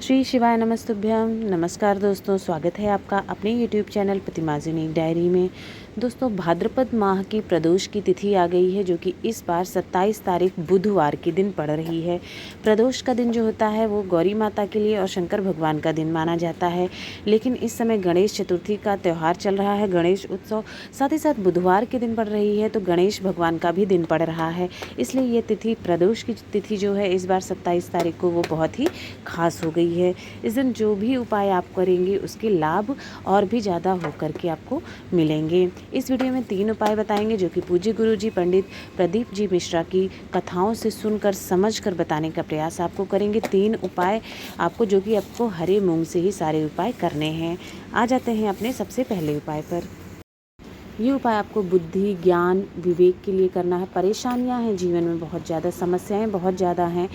श्री शिवाय नमस्तुभ्यम। नमस्कार दोस्तों, स्वागत है आपका अपने यूट्यूब चैनल प्रतिमाजिनी डायरी में। दोस्तों, भाद्रपद माह की प्रदोष की तिथि आ गई है, जो कि इस बार 27 तारीख बुधवार के दिन पड़ रही है। प्रदोष का दिन जो होता है वो गौरी माता के लिए और शंकर भगवान का दिन माना जाता है, लेकिन इस समय गणेश चतुर्थी का त्यौहार चल रहा है, गणेश उत्सव, साथ ही साथ बुधवार के दिन पड़ रही है, तो गणेश भगवान का भी दिन पड़ रहा है। इसलिए ये तिथि, प्रदोष की तिथि जो है इस बार 27 तारीख को, वो बहुत ही खास हो गई है। इस दिन जो भी उपाय आप करेंगे उसके लाभ और भी ज़्यादा होकर के आपको मिलेंगे। इस वीडियो में 3 उपाय बताएंगे, जो कि पूज्य गुरु जी पंडित प्रदीप जी मिश्रा की कथाओं से सुनकर समझकर बताने का प्रयास आपको करेंगे। 3 उपाय आपको, जो कि आपको हरे मूंग से ही सारे उपाय करने हैं। आ जाते हैं अपने सबसे पहले उपाय पर। ये उपाय आपको बुद्धि, ज्ञान, विवेक के लिए करना है। परेशानियां हैं जीवन में, बहुत ज़्यादा समस्याएं बहुत ज़्यादा हैं।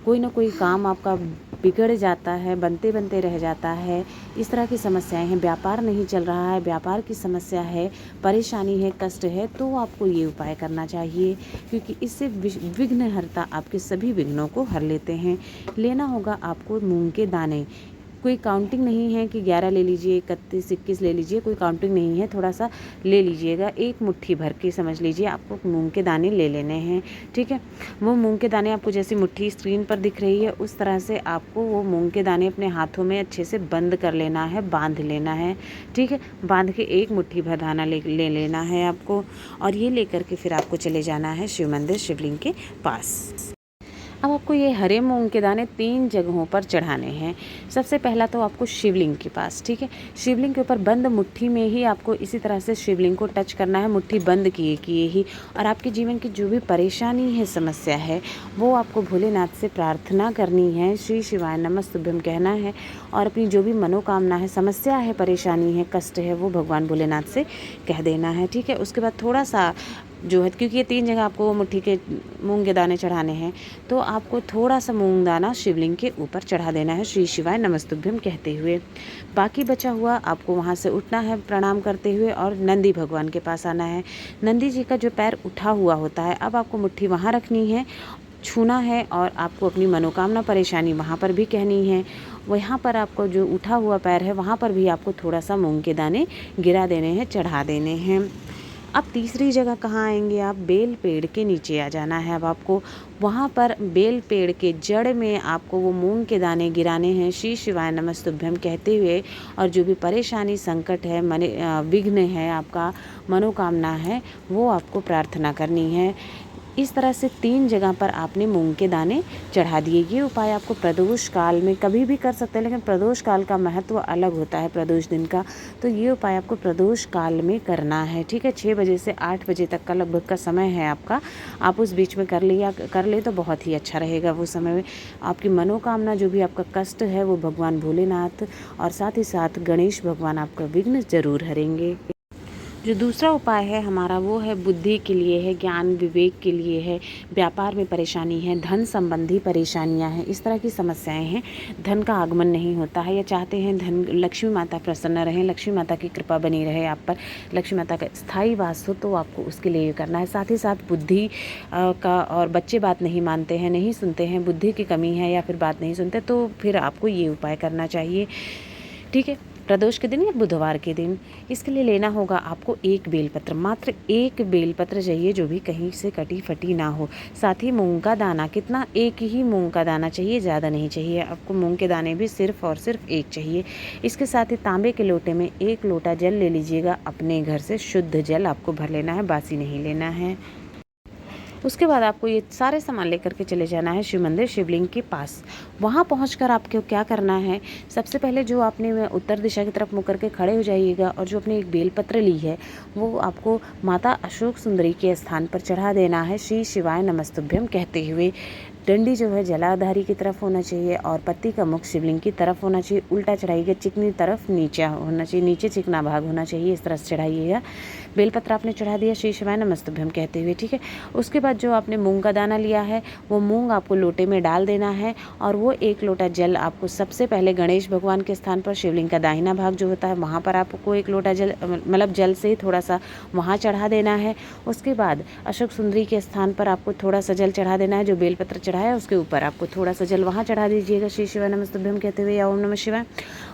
कोई ना कोई काम आपका बिगड़ जाता है, बनते बनते रह जाता है, इस तरह की समस्याएं हैं। व्यापार नहीं चल रहा है, व्यापार की समस्या है, परेशानी है, कष्ट है, तो आपको ये उपाय करना चाहिए, क्योंकि इससे विघ्नहर्ता आपके सभी विघ्नों को हर लेते हैं। लेना होगा आपको मूंग के दाने। कोई काउंटिंग नहीं है कि 11 ले लीजिए, 31, 21 ले लीजिए, कोई काउंटिंग नहीं है। थोड़ा सा ले लीजिएगा, एक मुट्ठी भर के समझ लीजिए आपको मूंग के दाने ले लेने हैं। ठीक है, वो मूंग के दाने आपको जैसी मुट्ठी स्क्रीन पर दिख रही है, उस तरह से आपको वो मूंग के दाने अपने हाथों में अच्छे से बंद कर लेना है, बांध लेना है। ठीक है, बांध के एक मुट्ठी भर दाना ले लेना है आपको, और ये लेकर के फिर आपको चले जाना है शिव मंदिर, शिवलिंग के पास। अब आपको ये हरे मूंग के दाने 3 जगहों पर चढ़ाने हैं। सबसे पहला तो आपको शिवलिंग के पास, ठीक है, शिवलिंग के ऊपर बंद मुट्ठी में ही आपको इसी तरह से शिवलिंग को टच करना है, मुट्ठी बंद किए किए ही। और आपके जीवन की जो भी परेशानी है, समस्या है, वो आपको भोलेनाथ से प्रार्थना करनी है, श्री शिवाय नमस्तुभ्यम कहना है, और अपनी जो भी मनोकामना है, समस्या है, परेशानी है, कष्ट है, वो भगवान भोलेनाथ से कह देना है। ठीक है, उसके बाद थोड़ा सा जो है, क्योंकि ये 3 जगह आपको वो मुट्ठी के मूंग के दाने चढ़ाने हैं, तो आपको थोड़ा सा मूंग दाना शिवलिंग के ऊपर चढ़ा देना है, श्री शिवाय नमस्तुभ्यम कहते हुए। बाकी बचा हुआ आपको वहाँ से उठना है प्रणाम करते हुए, और नंदी भगवान के पास आना है। नंदी जी का जो पैर उठा हुआ होता है, अब आपको मुट्ठी वहाँ रखनी है, छूना है, और आपको अपनी मनोकामना, परेशानी वहाँ पर भी कहनी है। वहाँ पर आपको जो उठा हुआ पैर है, वहाँ पर भी आपको थोड़ा सा मूंग के दाने गिरा देने हैं, चढ़ा देने हैं। अब तीसरी जगह कहाँ आएंगे आप? बेल पेड़ के नीचे आ जाना है। अब आपको वहाँ पर बेल पेड़ के जड़ में आपको वो मूंग के दाने गिराने हैं, श्री शिवाय नमस्तुभ्यम कहते हुए, और जो भी परेशानी, संकट है, विघ्न है, आपका मनोकामना है, वो आपको प्रार्थना करनी है। इस तरह से 3 जगह पर आपने मूंग के दाने चढ़ा दिए। ये उपाय आपको प्रदोष काल में कभी भी कर सकते हैं, लेकिन प्रदोष काल का महत्व अलग होता है प्रदोष दिन का, तो ये उपाय आपको प्रदोष काल में करना है। ठीक है, 6 बजे से 8 बजे तक का लगभग का समय है आपका। आप उस बीच में कर ले तो बहुत ही अच्छा रहेगा। वो समय में आपकी मनोकामना, जो भी आपका कष्ट है, वो भगवान भोलेनाथ और साथ ही साथ गणेश भगवान आपका विघ्न जरूर हरेंगे। जो दूसरा उपाय है हमारा, वो है बुद्धि के लिए है, ज्ञान विवेक के लिए है। व्यापार में परेशानी है, धन संबंधी परेशानियां हैं, इस तरह की समस्याएं हैं, धन का आगमन नहीं होता है, या चाहते हैं धन, लक्ष्मी माता प्रसन्न रहें, लक्ष्मी माता की कृपा बनी रहे आप पर, लक्ष्मी माता का स्थायी वास हो, तो आपको उसके लिए करना है। साथ ही साथ बुद्धि का, और बच्चे बात नहीं मानते हैं, नहीं सुनते हैं, बुद्धि की कमी है, या फिर बात नहीं सुनते, तो फिर आपको ये उपाय करना चाहिए। ठीक है, प्रदोष के दिन या बुधवार के दिन। इसके लिए लेना होगा आपको 1 बेलपत्र, मात्र 1 बेलपत्र चाहिए, जो भी कहीं से कटी फटी ना हो। साथ ही मूंग का दाना, कितना? 1 ही मूंग का दाना चाहिए, ज़्यादा नहीं चाहिए आपको। मूंग के दाने भी सिर्फ और सिर्फ 1 चाहिए। इसके साथ ही तांबे के लोटे में 1 लोटा जल ले लीजिएगा, अपने घर से शुद्ध जल आपको भर लेना है, बासी नहीं लेना है। उसके बाद आपको ये सारे सामान लेकर के चले जाना है शिव मंदिर, शिवलिंग के पास। वहाँ पहुंचकर आपको क्या करना है? सबसे पहले जो आपने उत्तर दिशा की तरफ मुँह करके खड़े हो जाइएगा, और जो अपने एक बेलपत्र ली है, वो आपको माता अशोक सुंदरी के स्थान पर चढ़ा देना है, श्री शिवाय नमस्तुभ्यम कहते हुए। डंडी जो है जलाधारी की तरफ होना चाहिए, और पत्ती का मुख शिवलिंग की तरफ होना चाहिए। उल्टा चढ़ाइएगा, चिकनी तरफ नीचे होना चाहिए, नीचे चिकना भाग होना चाहिए, इस तरह से चढ़ाइएगा। बेलपत्र आपने चढ़ा दिया, श्री शिवाय नमस्तुभ्यम कहते हुए। ठीक है, उसके बाद जो आपने मूंग का दाना लिया है, वो मूंग आपको लोटे में डाल देना है, और वो 1 लोटा जल आपको सबसे पहले गणेश भगवान के स्थान पर, शिवलिंग का दाहिना भाग जो होता है, वहाँ पर आपको 1 लोटा जल, मतलब जल से थोड़ा सा वहाँ चढ़ा देना है। उसके बाद अशोक सुंदरी के स्थान पर आपको थोड़ा सा जल चढ़ा देना है, जो बेलपत्र चढ़ा चढ़ाया उसके ऊपर आपको थोड़ा सा जल वहाँ चढ़ा दीजिएगा श्री शिवाय नमस्तुभ्यम कहते हुए या ओम नमः शिवाय।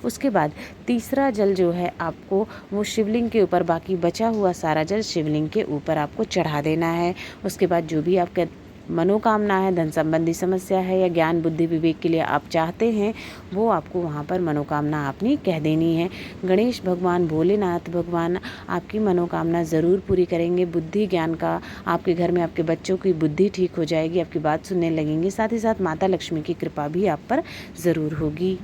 उसके बाद तीसरा जल जो है आपको वो शिवलिंग के ऊपर, बाकी बचा हुआ सारा जल शिवलिंग के ऊपर आपको चढ़ा देना है। उसके बाद जो भी आपका मनोकामना है, धन संबंधी समस्या है या ज्ञान बुद्धि विवेक के लिए आप चाहते हैं, वो आपको वहाँ पर मनोकामना अपनी कह देनी है। गणेश भगवान, भोलेनाथ भगवान आपकी मनोकामना ज़रूर पूरी करेंगे। बुद्धि ज्ञान का आपके घर में आपके बच्चों की बुद्धि ठीक हो जाएगी, आपकी बात सुनने लगेंगे। साथ ही साथ माता लक्ष्मी की कृपा भी आप पर ज़रूर होगी।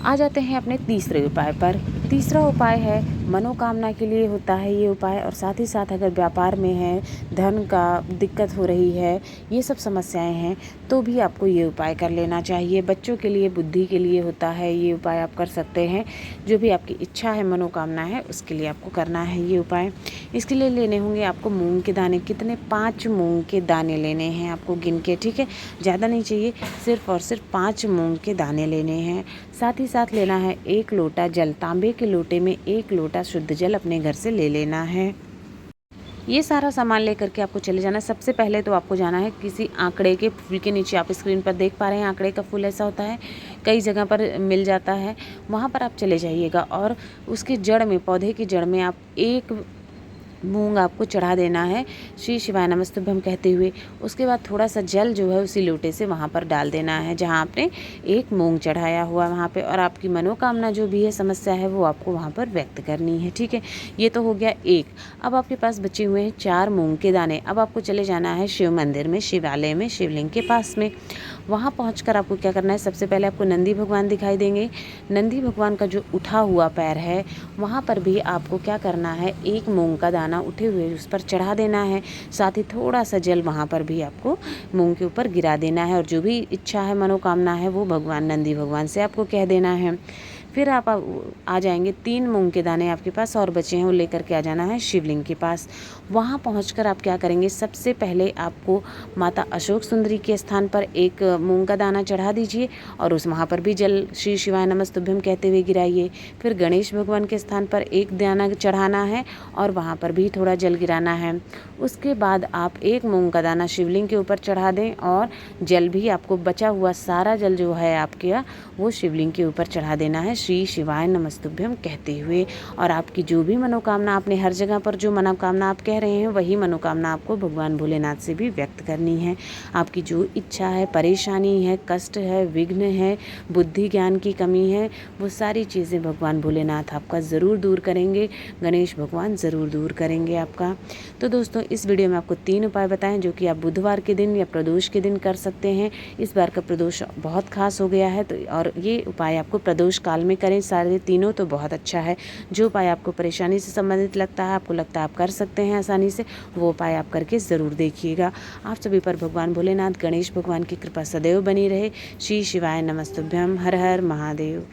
आ जाते हैं अपने तीसरे उपाय पर। तीसरा उपाय है मनोकामना के लिए होता है ये उपाय, और साथ ही साथ अगर व्यापार में है, धन का दिक्कत हो रही है, ये सब समस्याएं हैं, तो भी आपको ये उपाय कर लेना चाहिए। बच्चों के लिए, बुद्धि के लिए होता है ये उपाय, आप कर सकते हैं। जो भी आपकी इच्छा है, मनोकामना है, उसके लिए आपको करना है ये उपाय। इसके लिए लेने होंगे आपको मूंग के दाने। कितने? 5 मूंग के दाने लेने हैं आपको गिन के, ठीक है, ज़्यादा नहीं चाहिए, सिर्फ और सिर्फ 5 मूंग के दाने लेने हैं। साथ ही साथ लेना है 1 लोटा जल। तांबे के लोटे में 1 लोटा शुद्ध जल अपने घर से ले लेना है। ये सारा सामान लेकर के आपको चले जाना है। सबसे पहले तो आपको जाना है किसी आंकड़े के फूल के नीचे। आप स्क्रीन पर देख पा रहे हैं आंकड़े का फूल ऐसा होता है, कई जगह पर मिल जाता है, वहाँ पर आप चले जाइएगा और उसकी जड़ में, पौधे की जड़ में आप 1 मूंग आपको चढ़ा देना है श्री शिवाय नमस्तुभ्यम कहते हुए। उसके बाद थोड़ा सा जल जो है उसी लोटे से वहाँ पर डाल देना है जहाँ आपने 1 मूंग चढ़ाया हुआ वहाँ पे, और आपकी मनोकामना जो भी है, समस्या है, वो आपको वहाँ पर व्यक्त करनी है, ठीक है। ये तो हो गया 1। अब आपके पास बचे हुए हैं 4 मूंग के दाने। अब आपको चले जाना है शिव मंदिर में, शिवालय में, शिवलिंग के पास में। वहाँ पहुँचकर आपको क्या करना है, सबसे पहले आपको नंदी भगवान दिखाई देंगे। नंदी भगवान का जो उठा हुआ पैर है, वहाँ पर भी आपको क्या करना है, 1 मूंग का दाना उठे हुए उस पर चढ़ा देना है। साथ ही थोड़ा सा जल वहाँ पर भी आपको मूंग के ऊपर गिरा देना है, और जो भी इच्छा है, मनोकामना है, वो भगवान नंदी भगवान से आपको कह देना है। फिर आप आ जाएंगे, 3 मूंग के दाने आपके पास और बचे हैं, वो लेकर के आ जाना है शिवलिंग के पास। वहाँ पहुँचकर आप क्या करेंगे, सबसे पहले आपको माता अशोक सुंदरी के स्थान पर 1 मूंग का दाना चढ़ा दीजिए, और उस वहाँ पर भी जल श्री शिवाय नमस्तुभ्यम कहते हुए गिराइए। फिर गणेश भगवान के स्थान पर 1 दाना चढ़ाना है, और वहाँ पर भी थोड़ा जल गिराना है। उसके बाद आप 1 मूंग का दाना शिवलिंग के ऊपर चढ़ा दें, और जल भी आपको, बचा हुआ सारा जल जो है आपके, वो शिवलिंग के ऊपर चढ़ा देना है श्री शिवाय नमस्तुभ्यम कहते हुए। और आपकी जो भी मनोकामना, आपने हर जगह पर जो मनोकामना आप कह रहे हैं, वही मनोकामना आपको भगवान भोलेनाथ से भी व्यक्त करनी है। आपकी जो इच्छा है, परेशानी है, कष्ट है, विघ्न है, बुद्धि ज्ञान की कमी है, वो सारी चीज़ें भगवान भोलेनाथ आपका ज़रूर दूर करेंगे, गणेश भगवान ज़रूर दूर करेंगे आपका। तो दोस्तों, इस वीडियो में आपको 3 उपाय बताएं जो कि आप बुधवार के दिन या प्रदोष के दिन कर सकते हैं। इस बार का प्रदोष बहुत खास हो गया है, तो और ये उपाय आपको प्रदोष काल में करें। सारे तीनों तो बहुत अच्छा है। जो उपाय आपको परेशानी से संबंधित लगता है, आपको लगता है आप कर सकते हैं आसानी से, वो उपाय आप करके ज़रूर देखिएगा। आप सभी पर भगवान भोलेनाथ, गणेश भगवान की कृपा सदैव बनी रहे। श्री शिवाय नमस्तुभ्यम। हर हर महादेव।